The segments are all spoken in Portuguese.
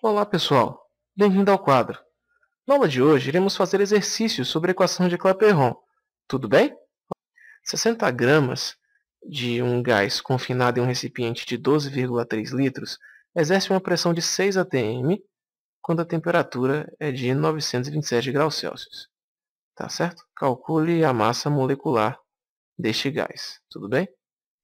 Olá pessoal, bem-vindo ao quadro. Na aula de hoje iremos fazer exercícios sobre a equação de Clapeyron. Tudo bem? 60 gramas de um gás confinado em um recipiente de 12,3 litros exerce uma pressão de 6 atm quando a temperatura é de 927 graus Celsius. Tá certo? Calcule a massa molecular deste gás. Tudo bem?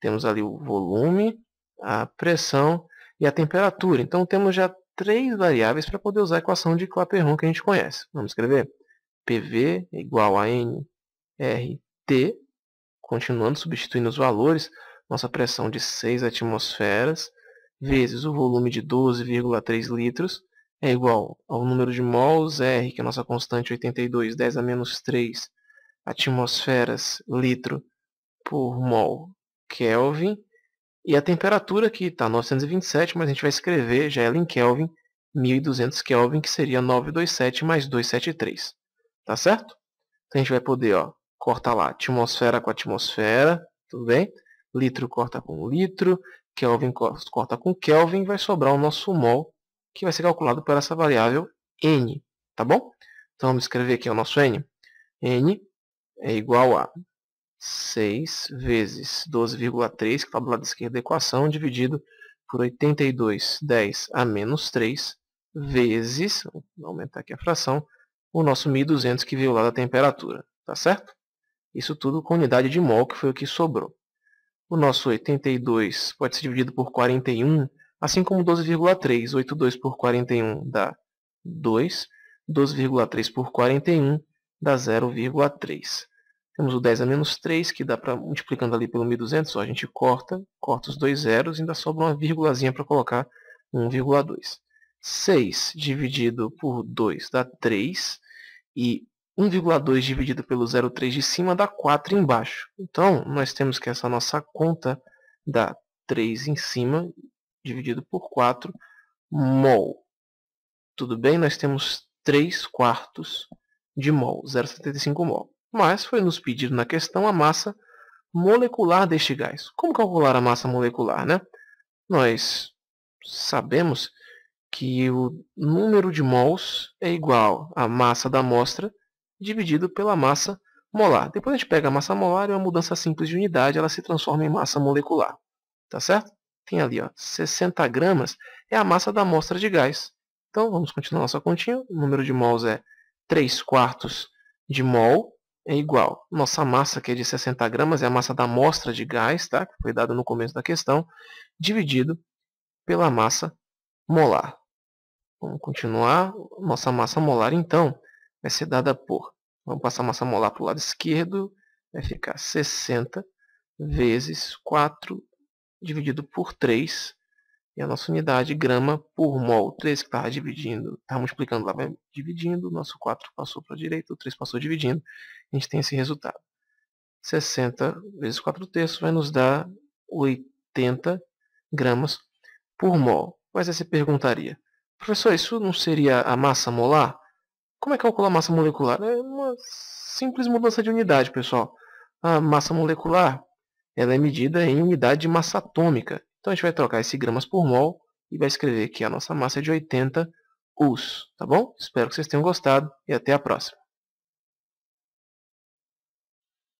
Temos ali o volume, a pressão e a temperatura. Então temos já três variáveis para poder usar a equação de Clapeyron que a gente conhece. Vamos escrever PV igual a nRT, continuando substituindo os valores, nossa pressão de 6 atmosferas, vezes o volume de 12,3 litros, é igual ao número de mols R, que é a nossa constante 82, 10 a menos 3 atmosferas litro por mol Kelvin, e a temperatura aqui está 927, mas a gente vai escrever já ela em Kelvin, 1200 Kelvin, que seria 927 mais 273. Tá certo? Então a gente vai poder cortar lá atmosfera com atmosfera, tudo bem? Litro corta com litro, Kelvin corta com Kelvin, vai sobrar o nosso mol, que vai ser calculado por essa variável N, tá bom? Então vamos escrever aqui o nosso N. N é igual a 6 vezes 12,3, que está do lado esquerdo da equação, dividido por 82, 10 a menos 3, vezes, vou aumentar aqui a fração, o nosso 1200 que veio lá da temperatura. Tá certo? Isso tudo com unidade de mol, que foi o que sobrou. O nosso 82 pode ser dividido por 41, assim como 12,3. 82 por 41 dá 2. 12,3 por 41 dá 0,3. Temos o 10 a menos 3, que dá para, multiplicando ali pelo 1200, a gente corta os dois zeros e ainda sobra uma vírgulazinha para colocar 1,2. 6 dividido por 2 dá 3, e 1,2 dividido pelo 0,3 de cima dá 4 embaixo. Então, nós temos que essa nossa conta dá 3 em cima, dividido por 4, mol. Tudo bem? Nós temos 3 quartos de mol, 0,75 mol. Mas foi nos pedido na questão a massa molecular deste gás. Como calcular a massa molecular, né? Nós sabemos que o número de mols é igual à massa da amostra dividido pela massa molar. Depois a gente pega a massa molar e uma mudança simples de unidade, ela se transforma em massa molecular. Tá certo? Tem ali 60 gramas é a massa da amostra de gás. Então vamos continuar nossa continha. O número de mols é 3 quartos de mol, é igual. Nossa massa, que é de 60 gramas, é a massa da amostra de gás, tá? Que foi dada no começo da questão, dividido pela massa molar. Vamos continuar. Nossa massa molar, então, vai ser dada por... Vamos passar a massa molar para o lado esquerdo. Vai ficar 60 vezes 4 dividido por 3. E a nossa unidade, grama por mol. 3 que estava dividindo, estava multiplicando lá, vai dividindo. O nosso 4 passou para a direita, o 3 passou dividindo. A gente tem esse resultado. 60 vezes 4 terços vai nos dar 80 gramas por mol. Mas aí você perguntaria, professor, isso não seria a massa molar? Como é que calcula a massa molecular? É uma simples mudança de unidade, pessoal. A massa molecular ela é medida em unidade de massa atômica. Então a gente vai trocar esse gramas por mol e vai escrever que a nossa massa é de 80 US. Tá bom? Espero que vocês tenham gostado e até a próxima.